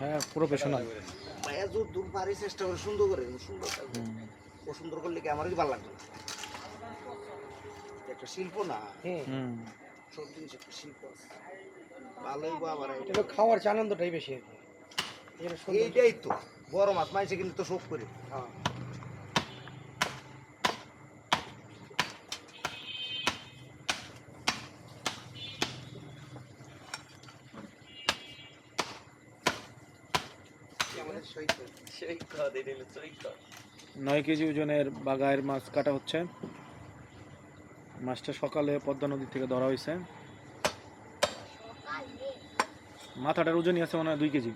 হ্যাঁ প্রফেশনাল ভাইয়া জোর দূর পারি চেষ্টা করে সুন্দর করে সুন্দর ও সুন্দর করলে কি আমারই ভালো লাগবে একটা শিল্প না সব জিনিস একটা শিল্প ভালোই আবার এটা খাওয়ার আনন্দটাই বেশি আর কি এইটাই তো বড় মাছ মাইছে কিন্তু তো শোক করে হ্যাঁ সেই খাওয়া দিলে সেই খাওয়া 9 কেজি ওজনের বাগায়ের মাছ কাটা হচ্ছে। মাছটা সকালে পদ্মা নদী থেকে ধরা হয়েছে। মাথাটার ওজনই আছে মনে হয় 2 কেজি।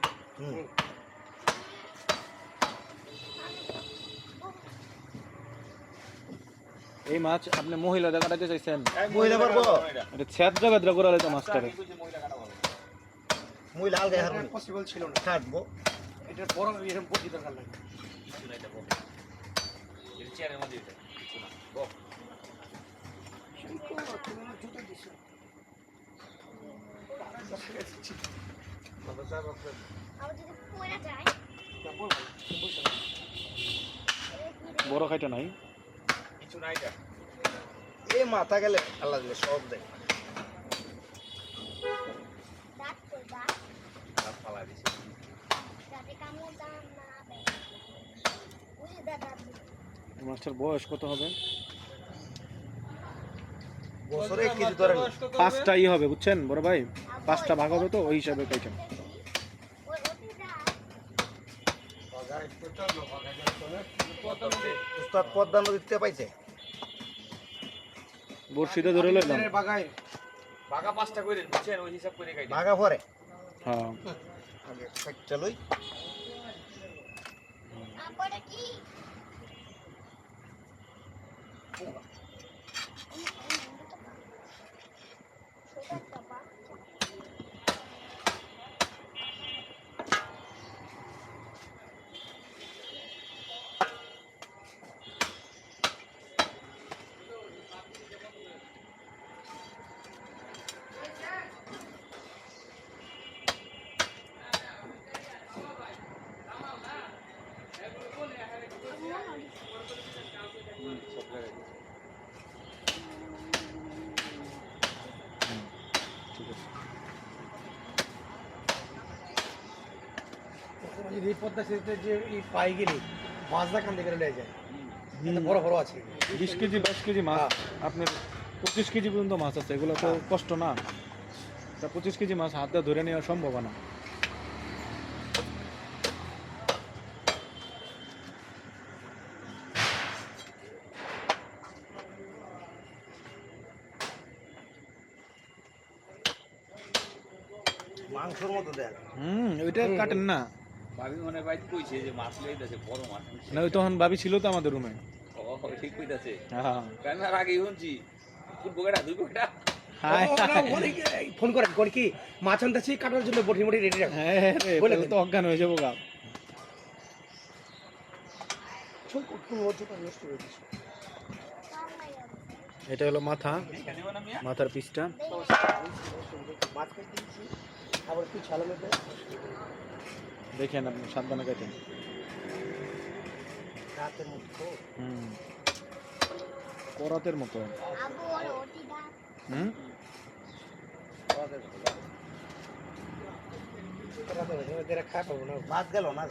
এই মাছ আপনি মহিলাদের কাটাতে চাইছেন? মহিলা পারবো এটা ছেদ্রা বেদ্রা করে তো মাছটারে মহিলা আলগা হারমোনি পসিবল ছিল না কাটবো এটার বড় এরকম পটি দরকার লাগে চেয়ারের মধ্যে এটা কিছু না বক জুতো দিছো বড় খাইটা নাই কিছু নাই এটা এ মাথা গেলে আল্লাহ দিলে সব দেয় ফালা দিছে মাছটার বয়স কত হবে? বছরে কিছু ধরেন 5টাই হবে বুঝছেন বড় ভাই, 5টা ভাগ হবে তো ওই হিসাবে কাইটেন। উস্তাদ পদ্মা নদীতে পাইছে বড়শিতে ধরে লইলাম। বাগায় বাঘা 5টা করে বুঝছেন ওই হিসাব করে খাইতে ভাগা পরে হ্যাঁ আগে চলোই এই পদ্মা সেতুতে যে এই পাই গেলে মাছ দা কান থেকে লয়ে যায় বড় বড় আছে 20 কেজি 22 কেজি মাছ, আপনার 25 কেজি পর্যন্ত মাছ আছে। এগুলো তো কষ্ট না, তা 25 কেজি মাছ হাতে ধরে নেওয়া সম্ভব না। মাংসের মতো দেয় ওইটা কাটেন না। ভাবি মনে বাইতে কইছে যে মাছ লইতাছে বড় মাছ না ওই তখন ভাবি ছিল তো আমাদের রুমে। ও ঠিক কইতাছে হ্যাঁ কারণ আগে শুনছি ফুটবলটা 2 কোটা ফোন করেন কোন কি মাছ আনতেছি কাটার জন্য বটি বটি রেডি রাখো হ্যাঁ বলে তো অজ্ঞান হয়ে যাবো গা। এটা হলো মাথা, মাথার পিসটা। মাছ খাইতে দিচ্ছি আবার একটু ছালা মেপে দেখেন আপনি সাবধানে কাটেন। রাতের মতো করাতের মতো। খায় পাবো না ভাত গেল না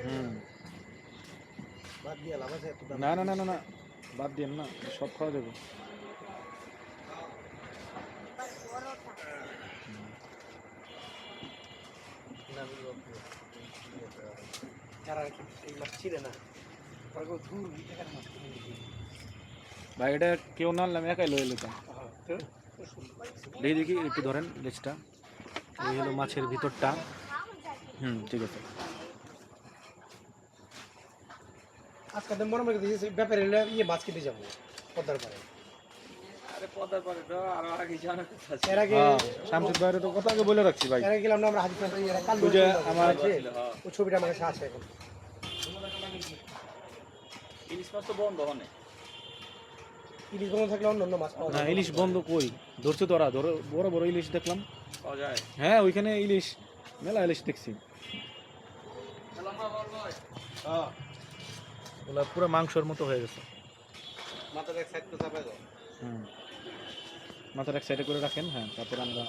হুম ভাত দিয়ে লাভ আছে একটু না না না না না বাদ দিন না, সব খাওয়া যাবে। যারা এই মাছ ছিল না দূর ভাই এটা কেউ না আনলাম, একাই লয়ে নিতাম। দেখি দেখি একটু ধরেন লেজটা। এই হলো মাছের ভিতরটা। ঠিক আছে। আজকে তো মনে মনে দিয়েছি ব্যাপারে ইয়ে মাছ কিনতে যাবো পদ্মার পারে। আরে পদার পরে তো আরো আগে জানার কথা আছে। এর আগে হ্যাঁ শামসুদ ভাইয়ের তো কথা আগে বলে রাখছি ভাই। এর আগে গেলাম না আমরা হাজির পান্তা এর কাল ওই যে আমার ছিল, হ্যাঁ। ওই ছবিটা আমার কাছে আছে এখন। ইলিশ মাছ তো বন্ধ হনে। ইলিশ বন্ধ থাকলে অন্য মাছ পাওয়া না যায়। ইলিশ বন্ধ কই ধরছে তোরা ধরো বড় বড় ইলিশ দেখলাম। পাওয়া যায়। হ্যাঁ ওইখানে ইলিশ মেলা ইলিশ দেখছি। ওগুলা পুরো মাংসের মতো হয়ে গেছে। মাথার এক সাইড তো চাপাই দাও। হুম মাথার এক সাইডে করে রাখেন। হ্যাঁ তারপর আমরা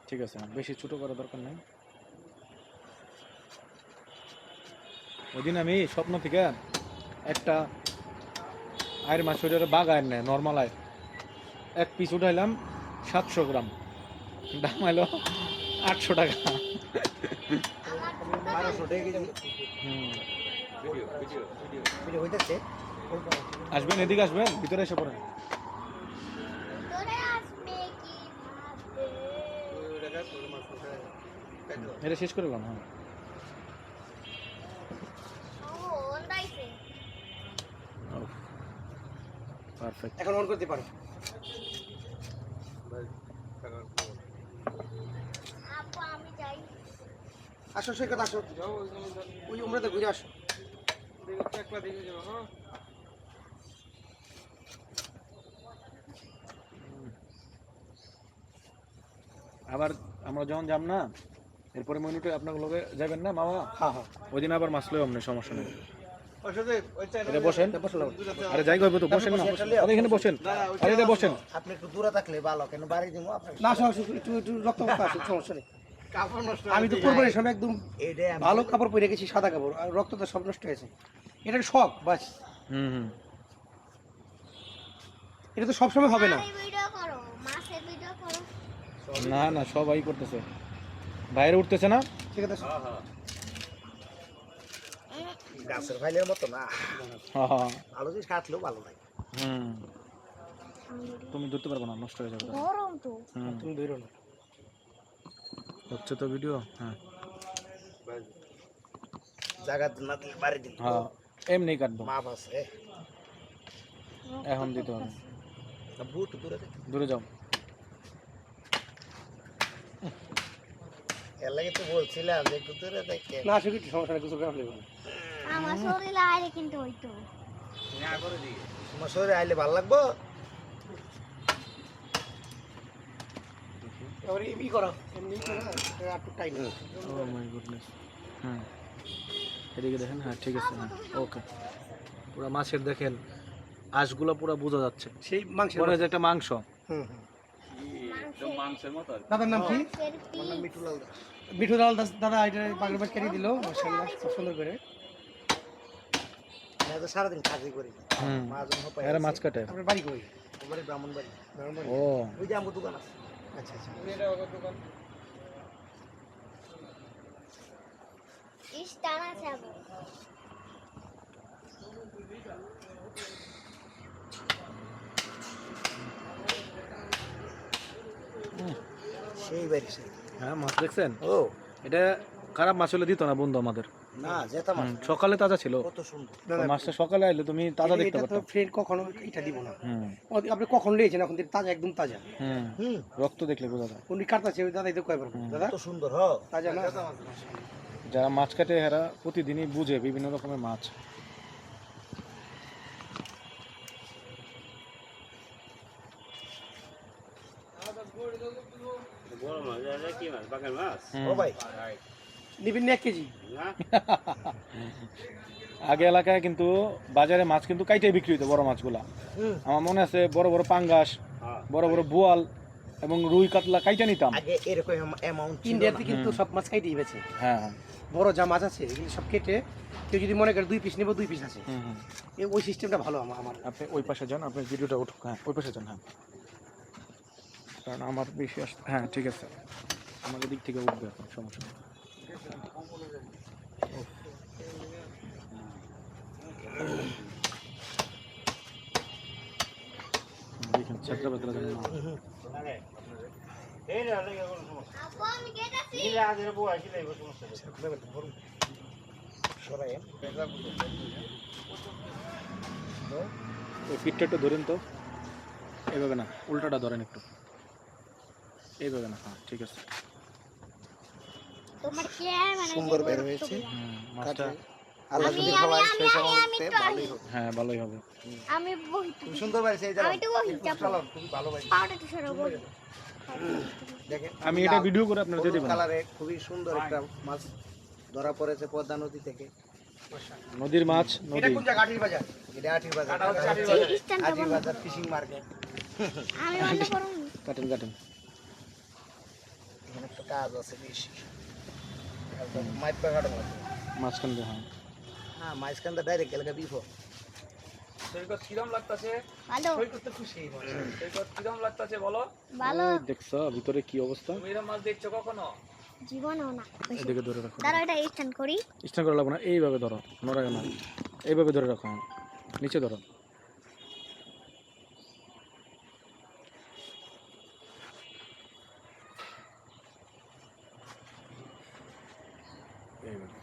ঠিক আছে বেশি ছোট করার দরকার নেই। ওইদিন আমি স্বপ্ন থেকে একটা আয়ের মাছ ওইটা বাঘ আয়ের নেয় নর্মাল আয় এক পিস উঠাইলাম 700 গ্রাম দাম হলো 800 টাকা। 1200 টাকা কেজি। হুম ভিডিও ভিডিও ভিডিও ভিডিও হইতেছে। আসবেন এদিকে আসবেন ভিতরে এসে পড়েন। তোরে আসবে কি ভাবে ওই টাকা তোর মাছ উঠায় কাটি দাও। এটা শেষ করে গেলাম। হ্যাঁ ও ওন্দাইছে পারফেক্ট। এখন অন করতে পারো। আপু আমি যাই আসো সৈকত আসো। ওই উমরাতে ঘুরে আসো। আবার আমরা যখন যাব না এরপরে মিনিটে আপনার লগে যাবেন না মামা। হ্যাঁ হ্যাঁ ওই দিন আবার মাছ লই অমনি সমস্যা নেই। ওই চাইনা এটা বসেন বসলাম। আরে যাই করবে তো বসেন না আরে এখানে বসেন আরে এটা বসেন। আপনি একটু দূরে থাকলে ভালো কেন বাড়ি দিমু আপনার না আসো একটু একটু রক্ত রক্ত আসো সমস্যা নেই। কাপড় নষ্ট আমি তো কোরবানির সময় একদম এইটা ভালো কাপড় পরে গেছি সাদা কাপড় আর রক্ত তো সব নষ্ট হয়েছে। এটা একটা শখ বাস। হুম হুম এটা তো সবসময় হবে না। আরে ভিডিও করো মাছের ভিডিও করো না না সবাই করতেছে বাইরে উঠতেছে না। ঠিক আছে হ্যাঁ হ্যাঁ গাছের ফাইলের মতো না হ্যাঁ হ্যাঁ ভালো জিনিস কাটলেও ভালো লাগে। হুম তুমি ধরতে পারবে না নষ্ট হয়ে যাবে। গরম তো হুম তুমি ধরো না। হচ্ছে তো ভিডিও। হ্যাঁ জায়গা না দিলে বাড়ি দিলে হ্যাঁ এমনি কাটবো মাপ আছে। এখন দিতে হবে। বুট দূরে থাক। দূরে যাও। এর লাগে তো বলছিলাম যে একটু দূরে দেখে না আসো কিছু সমস্যা নেই কিছু খারাপ লাগবে না। আমার শরীরে আইলে কিন্তু হইতো না করে দিই। তোমার শরীরে আইলে ভালো লাগবো। এবারে ই করো এমনি করো একটু টাইট ও মাই গুডনেস। হুম এদিকে দেখেন। হ্যাঁ ঠিক আছে। হ্যাঁ ওকে পুরো মাছের দেখেন আঁশগুলো পুরো বোঝা যাচ্ছে। সেই মাংসের মনে হয় যে একটা মাংস। হুম হুম। একদম মাংসের মতো আর কি। দাদার নাম কি? মাছের পিস মিঠু লাল দাস। মিঠু লাল দাস দাদা এটা বাগের বাস কেটে দিল মাশাআল্লাহ খুব সুন্দর করে। আমি তো সারাদিন কাজই করি হুম মাজন হপাই এরা মাছ কাটে। আপনার বাড়ি কই? আমার ব্রাহ্মণ বাড়ি। ও ওই যে আমার দোকান আছে। আচ্ছা আচ্ছা ইস্টানা যাবো সেই বাড়ি সেই। হ্যাঁ মাছ দেখছেন ও এটা খারাপ মাছ হলে দিত না বন্ধু আমাদের। না যেতাম হুম, সকালে তাজা ছিল। কত সুন্দর। তো মাছটা সকালে আইলে তুমি তাজা দেখতে এটা তো পারতো। ফ্রেন্ড কখনো এটা দিব না। হুম আপনি কখন লিয়েছেন এখন থেকে তাজা একদম তাজা। হুম হুম রক্ত দেখলে বোঝা যায়। উনি কাটতাছে ওই দাদাই তো কয়বার দাদা কত সুন্দর হ। তাজা না যারা মাছ কাটে এরা প্রতিদিনই বুঝে বিভিন্ন রকমের মাছ। ও ভাই নিবেন না 1 কেজি আগে এলাকায় কিন্তু বাজারে মাছ কিন্তু কাইটাই বিক্রি হতো বড় মাছগুলা। হুম আমার মনে আছে বড় বড় পাঙ্গাস বড় বড় বোয়াল এবং রুই কাতলা কাইটা নিতাম। আগে এরকম অ্যামাউন্ট ছিল ইন্ডিয়াতে না। কিন্তু সব মাছ কাইটেই বেছে হ্যাঁ হ্যাঁ বড় যা মাছ আছে এগুলো সব কেটে কেউ যদি মনে করে 2 পিস নেব 2 পিস আছে হুম হুম ওই সিস্টেমটা ভালো আমার আপনি ওই পাশে যান আপনার ভিডিওটা উঠুক। হ্যাঁ ওই পাশে যান। হ্যাঁ কারণ আমার বেশি হ্যাঁ ঠিক আছে আমাদের দিক থেকে উঠবে এখন সমস্যা নেই। দেখেন ছাত্র বেতরা জানেন না। আপু আমি গেটাছি সরাই ওই পিঠটা একটু ধরেন তো, এইভাবে না, উল্টাটা ধরেন একটু, এইভাবে না, হ্যাঁ ঠিক আছে। তোমার কে মানে সুন্দর বের হয়েছে। মাছটা আল্লাহ যদি খাওয়ায় সেই সময়তে ভালোই হবে। হ্যাঁ ভালোই হবে। আমি বহি খুব সুন্দর বাড়িছে এই আমি তো বহি চাপ চালান খুবই ভালো বাড়িছে পাউডার তো সরাবো দেখেন আমি এটা ভিডিও করে আপনার দিয়ে দেবো। কালারে খুবই সুন্দর একটা মাছ ধরা পড়েছে পদ্মা নদী থেকে। নদীর মাছ, এটা নদী। কোন জায়গা আটির বাজার? এটা আটির বাজার, স্ট্যান্ডটা আটির বন্ধ বাজার ফিশিং মার্কেট। আমি বন্ধ করুন কাটেন কাটেন। এখানে একটা কাজ আছে বেশি, মাইপ কাটানো আছে। মাঝখান দিয়ে, হ্যাঁ। হ্যাঁ মাঝখানটা ডাইরেক্ট এলাকা বিফো। সৈকত কিরম লাগতাছে? ভালো সৈকত তো খুশি এই মাছ। সৈকত কিরম লাগতাছে বলো? ভালো ওই দেখছো ভিতরে কি অবস্থা? তুমি এরম মাছ দেখছো কখনো? জীবনও না এদিকে ধরে রাখো। দাঁড়া এটা স্ট্যান্ড করি স্ট্যান্ড করা লাগবে না, এইভাবে ধরো, নড়ায় না, এইভাবে ধরে রাখো, হ্যাঁ। নিচে ধরো। এইভাবে।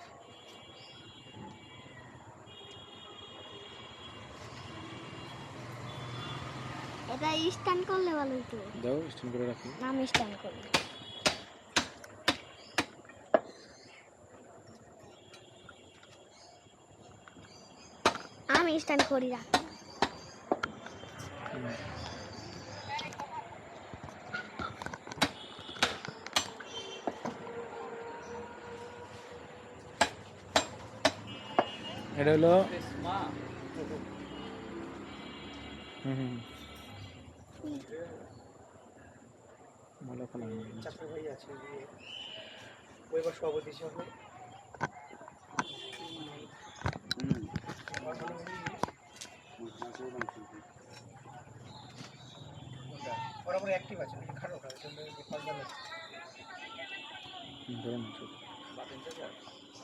এটা স্ট্যান্ড করলে ভালো হতো দাও, স্ট্যান্ড করে রাখি। আমি স্ট্যান্ড করি আমি স্ট্যান্ড করি রাখ এটা হলো মা ভালো ফেলা চাকরি ভাই আছে ওইবার সভাপতি হিসাবে ওরা আমার অ্যাক্টিভ আছে খাটো খাটো জন্য পাঁচজন আছে ধরে না।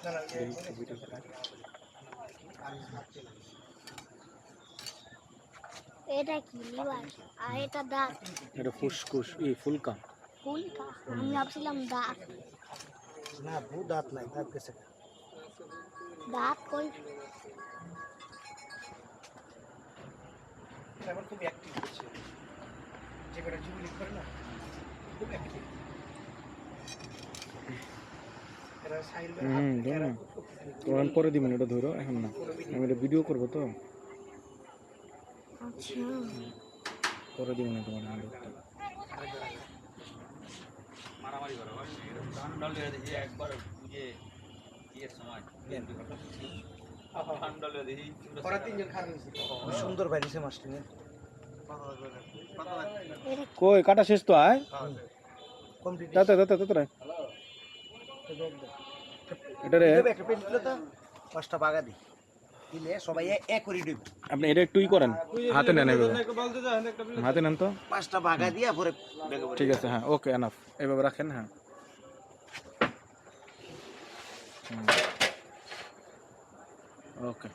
না না এটা কি লিভার আর এটা দাঁত এটা ফুসকুস, ফুলকা। ফুলকা আমি ভাবছিলাম দাঁত না ভূ দাঁত নাই, দাঁত গেছে। দাঁত কই এখন খুব অ্যাক্টিভ হচ্ছে যে কটা জুবিলি করে না খুব অ্যাক্টিভ এরা সাইল ধরো না, তোমার পরে দিবেন, এটা ধরো, এখন না, আমি এটা ভিডিও করবো তো, আচ্ছা পরে দিবেন না তোমার হাতে। মারামারি করো ধান ডালে দেখি একবার বুঝে ইয়ের সময় ধান ডালে দেখি ওরা তিনজন খারাপ হয়েছে খুব সুন্দর বাড়িছে মাছটি নিয়ে। এটা কই কাটা শেষ তো, আয় কমপ্লিট তাতে তাতে তাতে এটা রে। একটা পেট দিলে তো 5টা বাগা দি দিলে সবাই এক করে দিবে। আপনি এটা একটুই করেন, হাতে নেন, এইভাবে হাতে নেন তো, 5টা বাগা দিয়া পরে ঠিক আছে, হ্যাঁ ওকে এনাফ, এইভাবে রাখেন, হ্যাঁ। ওকে।